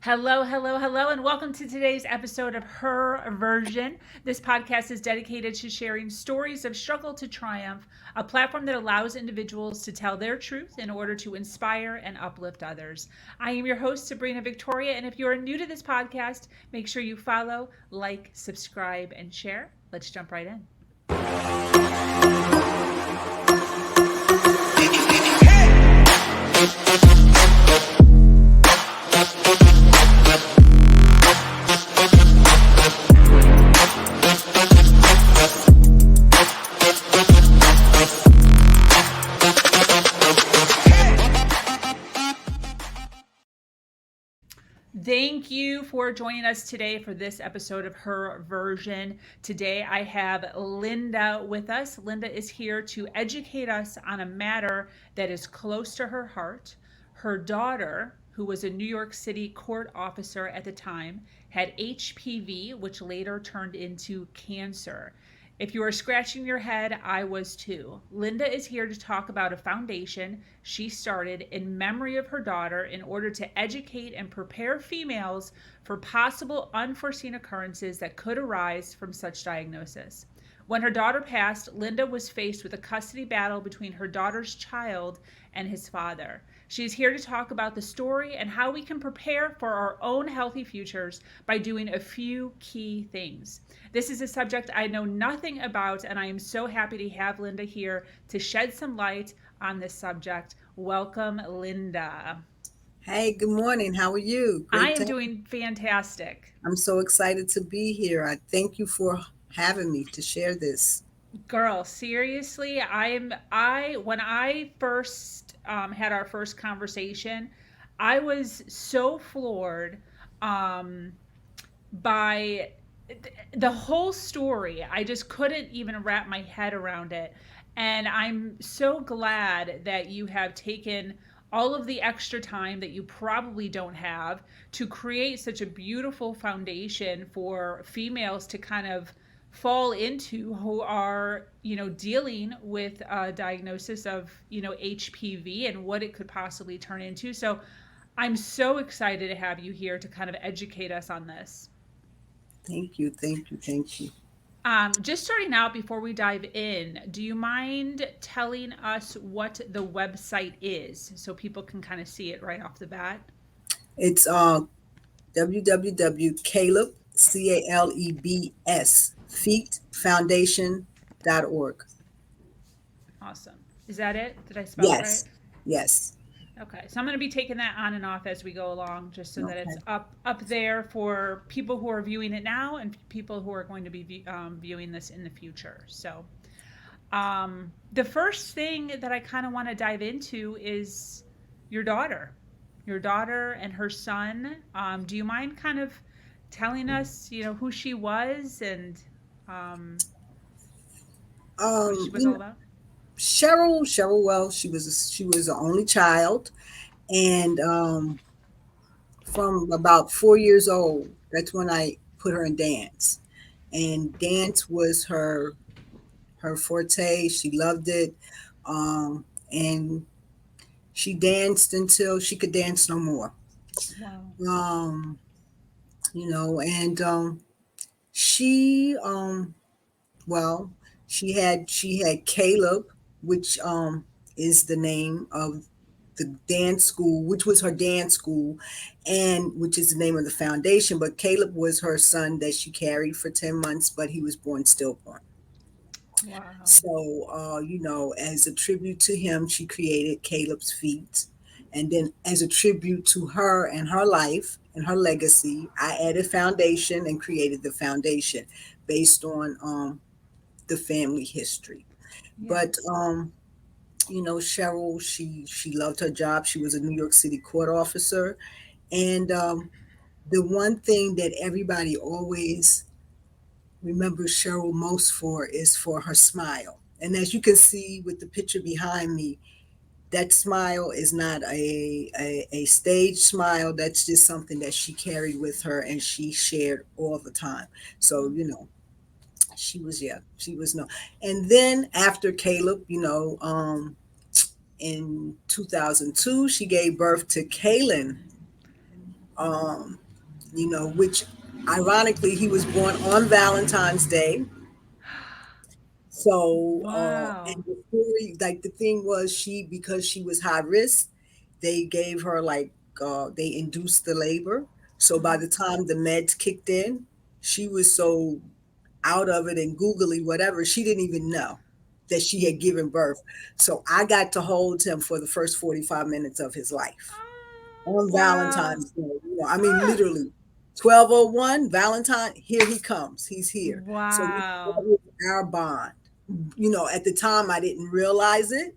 Hello, hello, hello, and welcome to today's episode of Her Version. This podcast is dedicated to sharing stories of struggle to triumph, a platform that allows individuals to tell their truth in order to inspire and uplift others. I am your host, Sabrina Victoria, and if you are new to this podcast, make sure you follow, like, subscribe, and share. Let's jump right in. Thank you for joining us today for this episode of Her Version. Today I have Linda with us. Linda is here to educate us on a matter that is close to her heart. Her daughter, who was a New York City court officer at the time, had HPV, which later turned into cancer. If you are scratching your head, I was too. Linda is here to talk about a foundation she started in memory of her daughter in order to educate and prepare females for possible unforeseen occurrences that could arise from such diagnosis. When her daughter passed, Linda was faced with a custody battle between her daughter's child and his father. She is here to talk about the story and how we can prepare for our own healthy futures by doing a few key things. This is a subject I know nothing about, and I am so happy to have Linda here to shed some light on this subject. Welcome, Linda. Hey, good morning. How are you? I Great am to. doing fantastic. I'm so excited to be here. I thank you for having me to share this. Girl, seriously, I when I first had our first conversation, I was so floored um by the whole story. I just couldn't even wrap my head around it. And I'm so glad that you have taken all of the extra time that you probably don't have to create such a beautiful foundation for females to kind of fall into who are, dealing with a diagnosis of, HPV and what it could possibly turn into. So I'm so excited to have you here to kind of educate us on this. Thank you. Thank you. Thank you. Just starting out before we dive in, do you mind telling us what the website is so people can kind of see it right off the bat? It's www.caleb, CALEBS, feetfoundation.org. Awesome. Is that it? Did I spell it right? Yes. Yes. Okay, so I'm going to be taking that on and off as we go along, just so that it's Okay. up there for people who are viewing it now and people who are going to be viewing this in the future. So, the first thing that I kind of want to dive into is your daughter, your daughter and her son. Do you mind kind of telling us, who she was and um, what she Um, was you all know, about? Cheryl. Well, she was the only child, and from about 4 years old, that's when I put her in dance. And dance was her forte. She loved it. And she danced until she could dance no more. Wow. Um, and she well, she had Caleb, which is the name of the dance school, which was her dance school, and which is the name of the foundation. But Caleb was her son that she carried for 10 months, but he was born stillborn. Wow. So, as a tribute to him, she created Caleb's Feet. And then, as a tribute to her and her life and her legacy, I added foundation and created the foundation based on the family history. But, Yes. Cheryl, she loved her job. She was a New York City court officer. And the one thing that everybody always remembers Cheryl most for is for her smile. And as you can see with the picture behind me, that smile is not a stage smile. That's just something that she carried with her and she shared all the time. So, she was no. And then after Caleb, in 2002, she gave birth to Kaylin, um, which ironically he was born on Valentine's Day. So, and Wow. the story, like the thing was, because she was high risk, they gave her they induced the labor. So by Uh-huh. the time the meds kicked in, she was so out of it and googly whatever, she didn't even know that she had given birth. So I got to hold him for the first 45 minutes of his life on Wow. Valentine's Day. I mean, Ah, literally, 12:01 Valentine. Here he comes. He's here. So that wow. was our bond. At the time I didn't realize it,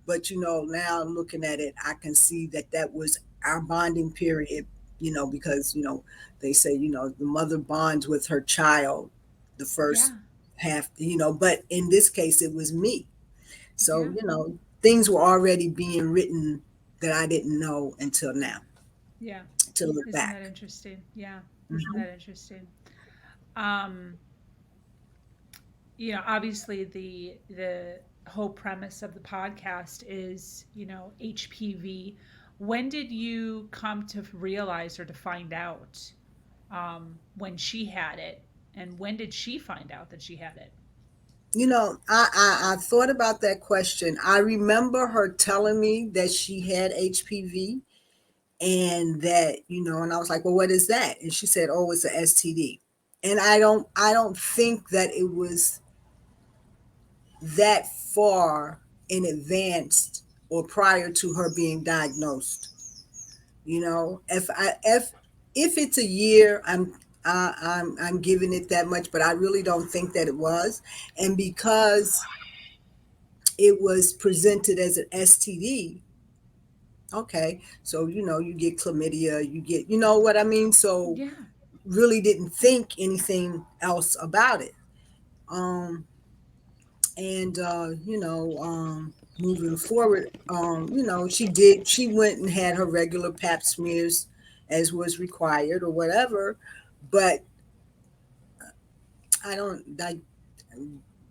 but now looking at it, I can see that that was our bonding period. Because they say the mother bonds with her child the first Yeah. half. But in this case, it was me. So Yeah. things were already being written that I didn't know until now Yeah. to look Isn't that back. interesting? Yeah. Isn't Mhm. that interesting? Um, obviously the whole premise of the podcast is, HPV. When did you come to realize or to find out when she had it? And when did she find out that she had it? I thought about that question. I remember her telling me that she had HPV, and that and I was like, well, what is that? And she said, oh, it's a STD. And I don't think that it was that far in advance or prior to her being diagnosed. If it's a year, I'm giving it that much, but I really don't think that it was. And because it was presented as an STD, okay, so you get chlamydia, you get, what I mean. So Yeah. really didn't think anything else about it. Um, and moving forward, she went and had her regular pap smears as was required or whatever. But I don't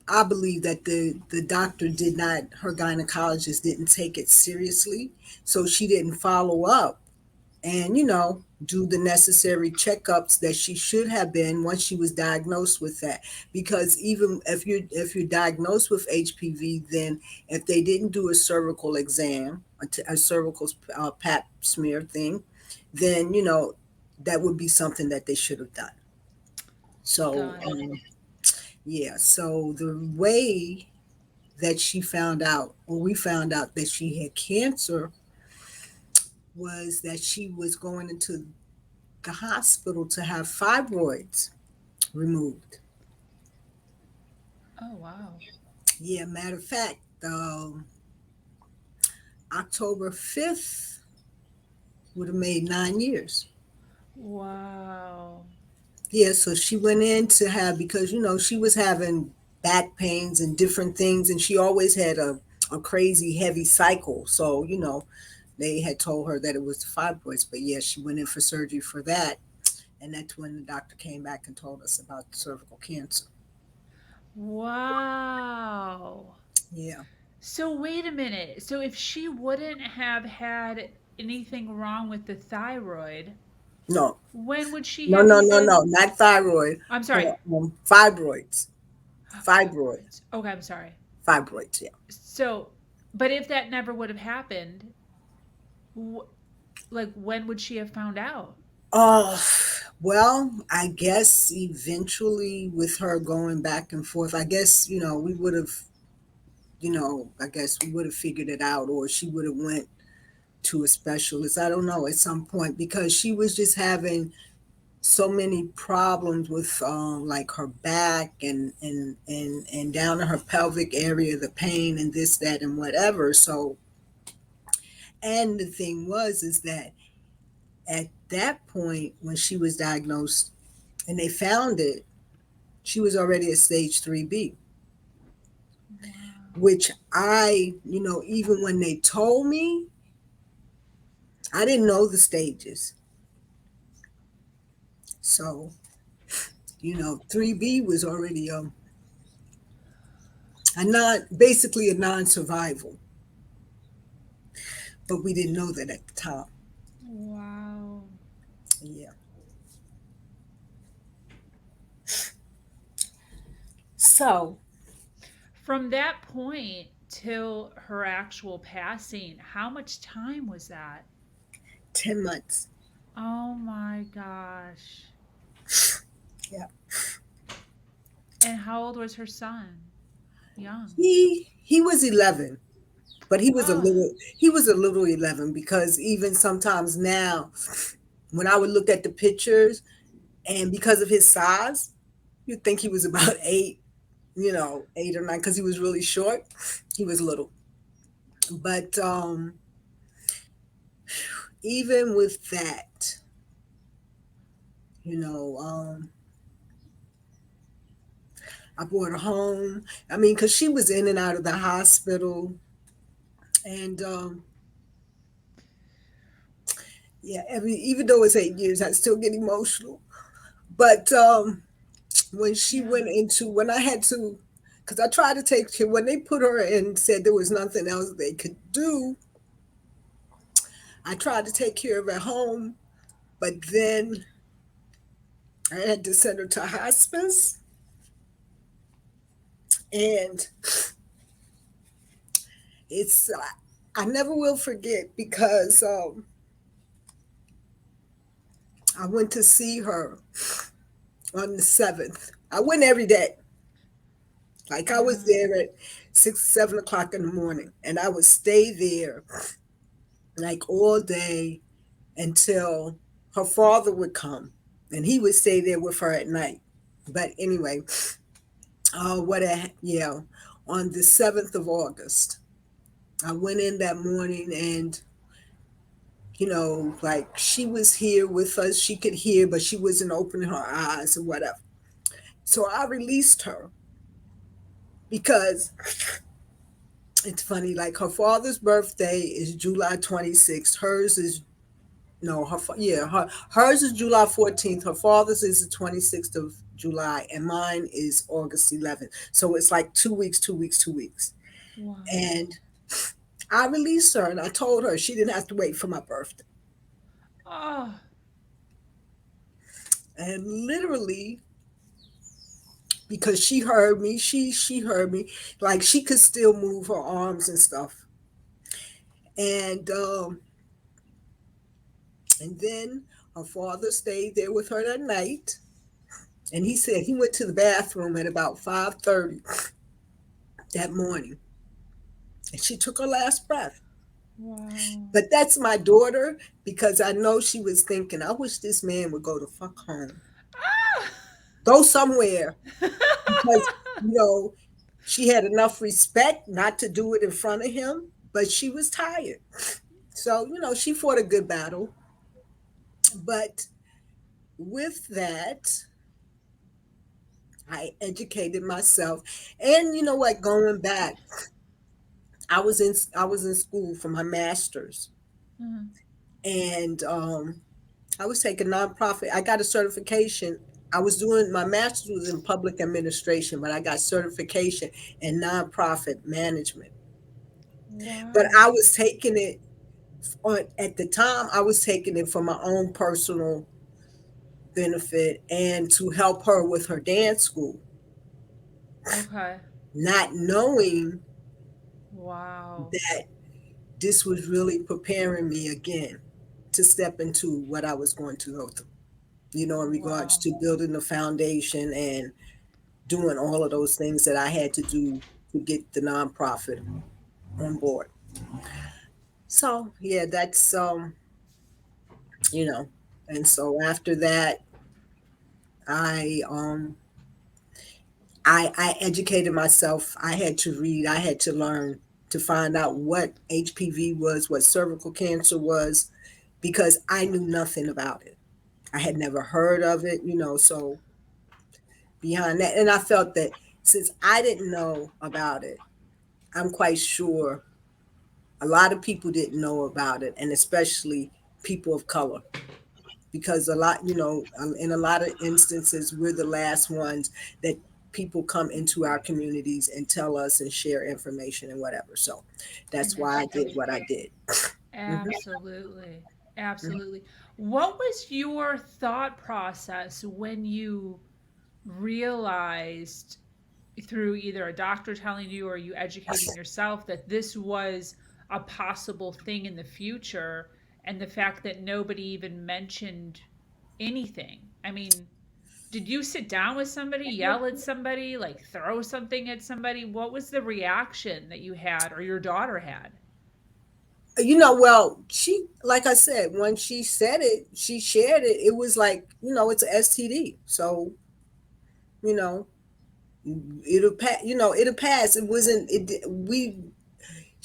I believe that the doctor did not, her gynecologist didn't take it seriously, so she didn't follow up and do the necessary checkups that she should have been once she was diagnosed with that. Because even if you're diagnosed with HPV, then if they didn't do a cervical exam, a cervical pap smear thing, then that would be something that they should have done. So Got it. yeah, so the way that she found out, or we found out that she had cancer, was that she was going into the hospital to have fibroids removed. Oh, wow. Yeah, matter of fact, October 5th would have made 9 years. Wow. Yeah, so she went in to have, because she was having back pains and different things, and she always had a crazy heavy cycle. So they had told her that it was the fibroids, but yeah, she went in for surgery for that, and that's when the doctor came back and told us about cervical cancer. Wow. Yeah. So wait a minute. So if she wouldn't have had anything wrong with the thyroid, No, when would she no, have no, no, even? no, not thyroid. I'm Her sorry. fibroids, fibroid, Fibroids. Okay, I'm sorry. fibroids. Yeah. So, but if that never would have happened, wh- like when would she have found out? Oh, well, I guess eventually with her going back and forth, I guess we would have, I guess we would have figured it out, or she would have went to a specialist. I don't know, at some point, because she was just having so many problems with like her back and down in her pelvic area, the pain and this, that, and whatever. So, and the thing was is that at that point when she was diagnosed and they found it, she was already at stage 3B, Wow. which even when they told me, I didn't know the stages. So 3B was already basically a non-survival, but we didn't know that at the time. Wow. So From that point till her actual passing, how much time was that? 10 months. Oh my gosh. Yeah. And how old was her son? Young. He was 11, but Oh, he was a little 11, because even sometimes now when I would look at the pictures, and because of his size, you'd think he was about 8, 8 or 9, because he was really short. He was little. But even with that, you know, I brought her home. I mean, because she was in and out of the hospital. And yeah, even though it's 8 years, I still get emotional. But when she yeah. went into, when I had to, because I tried to take her, when they put her in, said there was nothing else they could do, I tried to take care of her at home, but then I had to send her to hospice. And it's, I never will forget, because I went to see her on the 7th. I went every day. Like, I was Yeah. there at 6, 7 o'clock in the morning, and I would stay there like all day until her father would come, and he would stay there with her at night. But anyway, yeah, on the 7th of August, I went in that morning, and like, she was here with us. She could hear, but she wasn't opening her eyes or whatever. So I released her, because it's funny. Like, her father's birthday is July 26th. Hers is no, hers is July 14th. Her father's is the 26th of July, and mine is August 11th. So it's like 2 weeks, 2 weeks, 2 weeks. Wow. And I released her, and I told her she didn't have to wait for my birthday. Oh, And literally, because she heard me, she heard me, like, she could still move her arms and stuff. And then her father stayed there with her that night, and he said he went to the bathroom at about 5:30 that morning, and she took her last breath. wow. But that's my daughter, because I know she was thinking, I wish this man would go to fuck home, go somewhere, because you know she had enough respect not to do it in front of him, but she was tired. So she fought a good battle. But with that, I educated myself. And you know what, going back, I was in school for my master's. Mhm. And I was taking nonprofit. I got a certification. I was doing my master's was in public administration, but I got certification in nonprofit management. But Wow. I was taking it at the time. I was taking it for my own personal benefit and to help her with her dance school, Okay. not knowing Wow. that this was really preparing me again to step into what I was going to go through. In regards Wow. to building the foundation and doing all of those things that I had to do to get the nonprofit on board. So yeah, that's you know, and so after that, I um I educated myself. I had to read. I had to learn to find out what HPV was, what cervical cancer was, because I knew nothing about it. I had never heard of it. So behind that, and I felt that since I didn't know about it, I'm quite sure a lot of people didn't know about it, and especially people of color, because a lot, in a lot of instances, we're the last ones that people come into our communities and tell us and share information and whatever. So And that's that's why I did great. what I did. Mhm. Absolutely. Absolutely. What was your thought process when you realized through either a doctor telling you or you educating yourself that this was a possible thing in the future, and the fact that nobody even mentioned anything. I mean, did you sit down with somebody, yell at somebody, like throw something at somebody? What was the reaction that you had or your daughter had? Well, she, like I said, when she said it, she shared it. It was like, it's a STD. So, you know, it'll pass. It'll pass. It wasn't. We.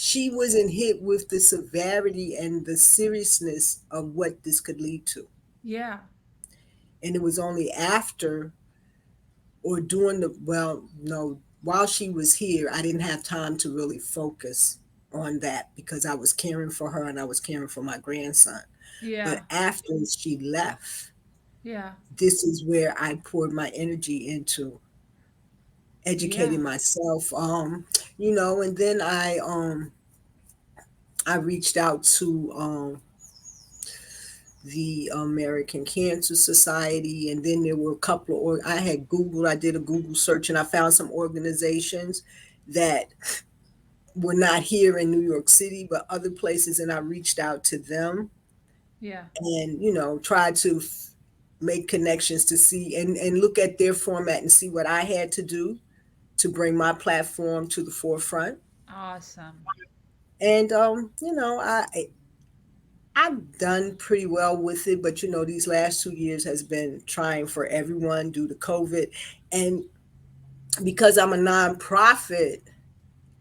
She wasn't hit with the severity and the seriousness of what this could lead to. Yeah. And it was only after or during the, well, no, while she was here, I didn't have time to really focus on that because I was caring for her and I was caring for my grandson. But Yeah. after she left, Yeah. this is where I poured my energy into Yeah. educating myself. And then I reached out to the American Cancer Society, and then there were a couple of, I had Googled, I did a Google search, and I found some organizations that were not here in New York City, but other places, and I reached out to them Yeah. and, tried to make connections to see and look at their format and see what I had to do to bring my platform to the forefront. Awesome. And, I've done pretty well with it, but these last 2 years has been trying for everyone due to COVID. And because I'm a nonprofit,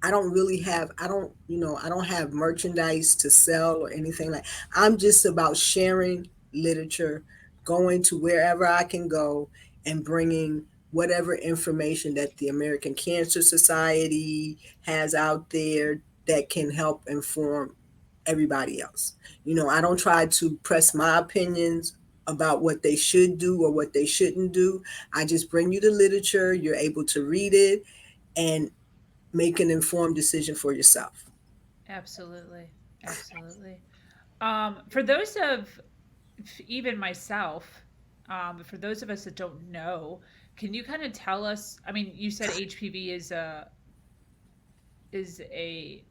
I don't have merchandise to sell or anything like. I'm just about sharing literature, going to wherever I can go and bringing whatever information that the American Cancer Society has out there that can help inform everybody else. I don't try to press my opinions about what they should do or what they shouldn't do. I just bring you the literature, you're able to read it and make an informed decision for yourself. Absolutely. Absolutely. For those of even myself, for those of us that don't know, can you kind of tell us? I mean, you said HPV is a,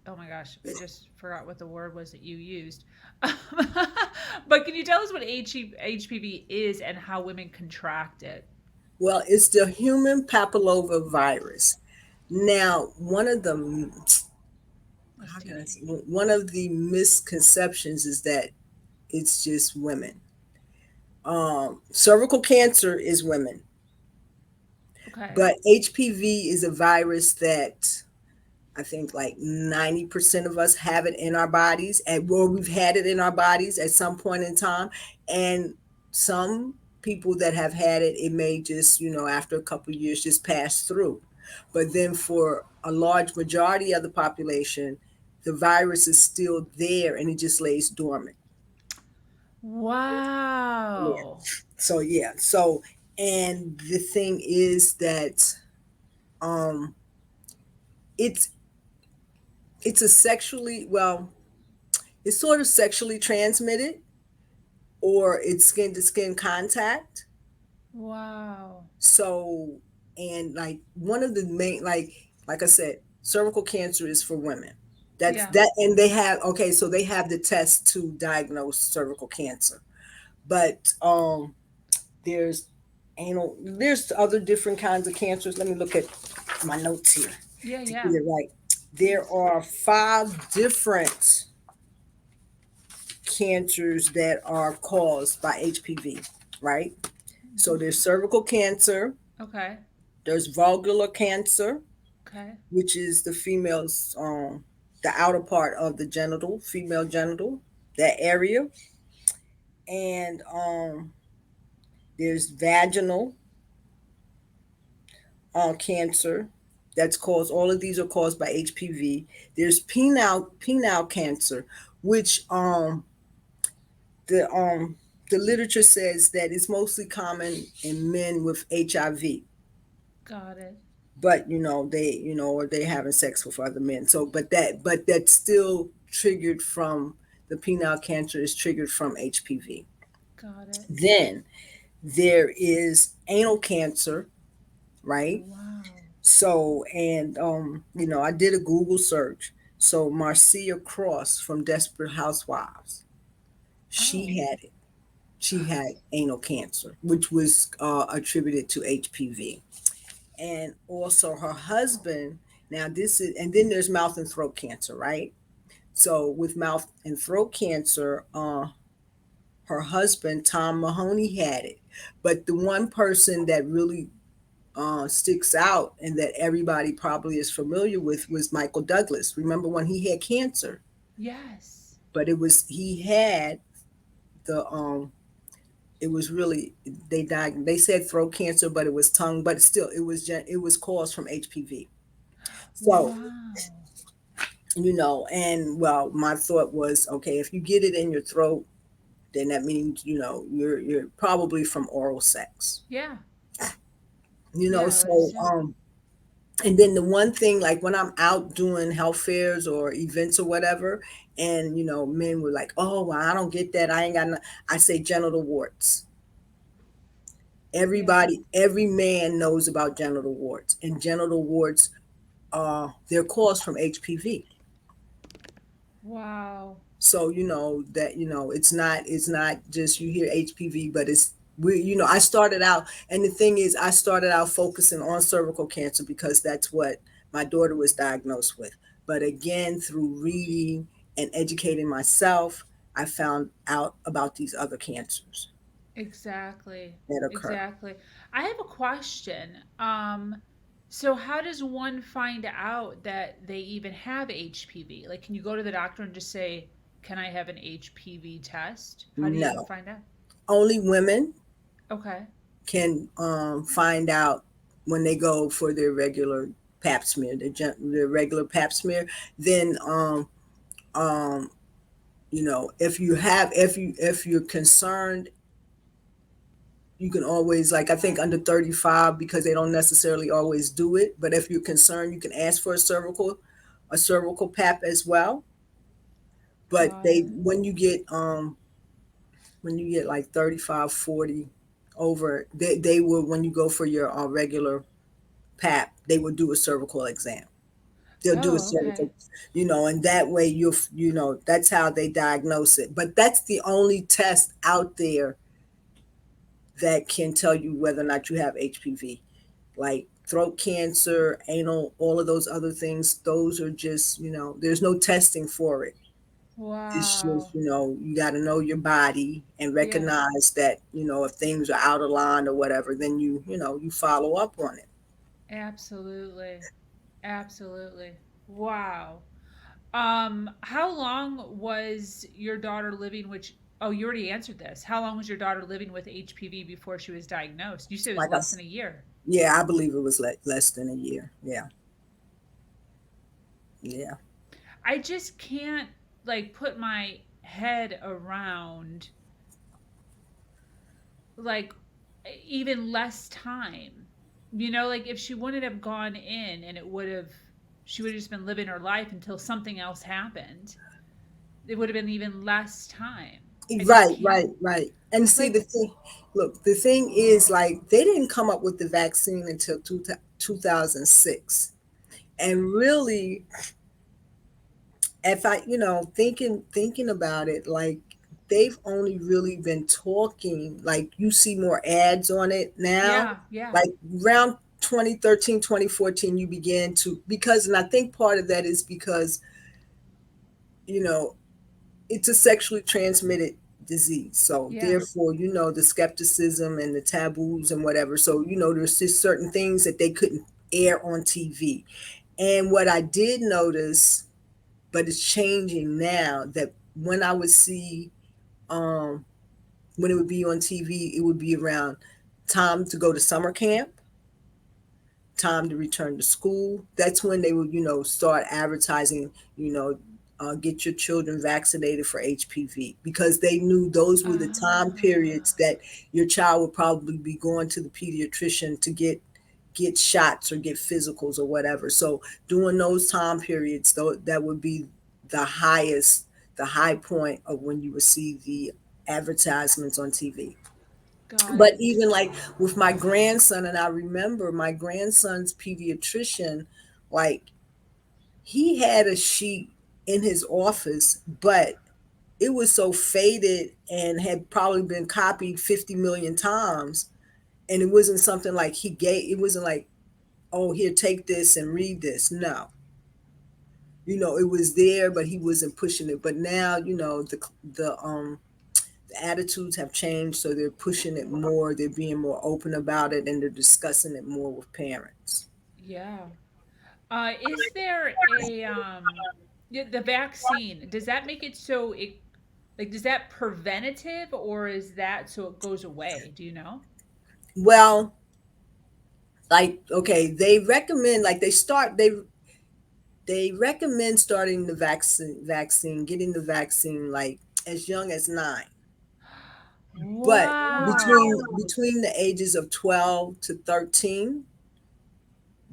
oh my gosh, I just forgot what the word was that you used. But can you tell us what HPV is and how women contract it? Well, it's the human papilloma virus. Now, how can I STD. say, one of the misconceptions is that it's just women. Cervical cancer is women, Okay. but HPV is a virus that I think like 90% of us have it in our bodies, and well, we've had it in our bodies at some point in time. And some people that have had it, it may just, after a couple of years, just pass through. But then for a large majority of the population, the virus is still there and it just lays dormant. Yeah. Wow. So, and the thing is that um, it's it's a sexually, well, it's sort of sexually transmitted or it's skin to skin contact. Wow. So, and like one of the main, like I said, cervical cancer is for women. That's Yeah. that, and they have, okay, so they have the test to diagnose cervical cancer. But there's there's other different kinds of cancers. Let me look at my notes here Yeah. to get Yeah. it right. There Please. are 5 different cancers that are caused by HPV, right? So there's cervical cancer, Okay. there's vulvar cancer, Okay. which is the female's the outer part of the genital, female genital, that area. And there's vaginal cancer that's caused, all of these are caused by HPV. There's penile cancer, which the the literature says that it's mostly common in men with HIV, Got it. but they or they having sex with other men. So, but that's still triggered from the penile cancer is triggered from HPV. Got it. Then there is anal cancer, right? Wow. So, and I did a Google search. So Marcia Cross from Desperate Housewives, she Oh, had it. She had anal cancer, which was attributed to HPV. And also her husband, now this is, and then there's mouth and throat cancer, right? So with mouth and throat cancer, her husband, Tom Mahoney, had it. But the one person that really sticks out and that everybody probably is familiar with was Michael Douglas. Remember when he had cancer? yes. But he had the it was really, they died, they said throat cancer, but it was tongue, but still it was caused from HPV. So, Wow. and well, my thought was, okay, if you get it in your throat, then that means, you're probably from oral sex. Yeah. Yeah, I would So assume. and then the one thing, like when I'm out doing health fairs or events or whatever, and men were like, oh well, I don't get that, I ain't got no, I say genital warts. Yeah. Every man knows about genital warts, and genital warts, they're caused from HPV. Wow. So that it's not just you hear HPV, but it's we I started out, and the thing is, I started out focusing on cervical cancer because that's what my daughter was diagnosed with. But again, through reading and educating myself, I found out about these other cancers Exactly. that occur. Exactly. I have a question. So how does one find out that they even have HPV? Like, can you go to the doctor and just say, "Can I have an HPV test?" How do you even No, find out? only women Okay. can find out when they go for their regular pap smear, their regular pap smear. Then um, if you're concerned, you can always, like, I think under 35, because they don't necessarily always do it, but if you're concerned, you can ask for a cervical pap as well. But Got they it. when you get like 35, 40 over, they will, when you go for your regular pap, they will do a cervical exam. They'll do a Oh, okay. cervical, and that way that's how they diagnose it. But that's the only test out there that can tell you whether or not you have HPV. Like throat cancer, anal, all of those other things, those are just, there's no testing for it. It's just, Wow. you got to know your body and Yeah. recognize that, if things are out of line or whatever, then you follow up on it. Absolutely. Absolutely. Wow. How long was your daughter living, which, oh, you already answered this. How long was your daughter living with HPV before she was diagnosed? You said it was Like less than a year. yeah, I believe it was less than a year. Yeah. Yeah. I just can't like put my head around like even less time. Like if she wouldn't have gone in and she would have just been living her life until something else happened. It would have been even less time. I just Right, can't right, right. And see, like the thing is, like, they didn't come up with the vaccine until 2006. And really, if I, thinking about it, like, they've only really been talking, like, you see more ads on it now. yeah, yeah. Like, around 2013, 2014, you began to, because, and I think part of that is because, you know, it's a sexually transmitted disease. So Yeah. therefore, the skepticism and the taboos and whatever. So, there's just certain things that they couldn't air on TV. And what I did notice, but it's changing now, that when I would see, when it would be on TV, it would be around time to go to summer camp, time to return to school. That's when they would, start advertising, get your children vaccinated for HPV, because they knew those were the time periods Ah, that your child would probably be going to the pediatrician to get shots or get physicals or whatever. So during those time periods, though, that would be the highest, the high point of when you would see the advertisements on TV. Got But it. even like with my grandson, and I remember my grandson's pediatrician, like he had a sheet in his office, but it was so faded and had probably been copied 50 million times. And it wasn't something like he gave, it wasn't like, oh, here, take this and read this. No, it was there, but he wasn't pushing it. But now, the attitudes have changed, so they're pushing it more. They're being more open about it, and they're discussing it more with parents. Yeah. Is there a the vaccine? Does that make it so it like does that preventative or is that so it goes away? Do you know? Well, like, okay, they recommend, like, they recommend starting the vaccine, getting the vaccine like as young as 9. But Wow. between the ages of 12 to 13,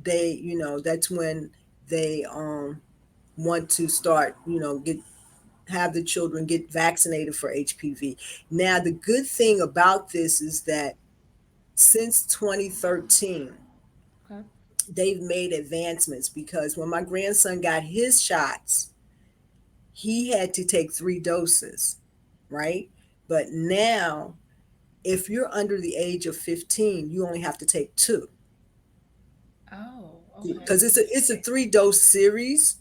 that's when they want to start, get have the children get vaccinated for HPV. Now, the good thing about this is that since 2013, Okay. they've made advancements, because when my grandson got his shots, he had to take 3 doses, right? But now, if you're under the age of 15, you only have to take 2, Oh, okay. because it's a 3-dose series.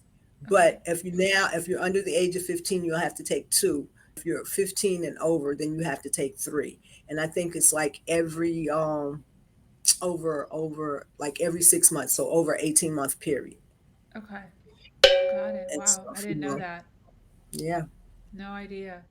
Okay. But if you're under the age of 15, you'll have to take 2. If you're 15 and over, then you have to take 3. And I think it's like every over like every 6 months, so over 18-month period Okay. Got it. and Wow. I stuff. didn't know that. Yeah. No idea.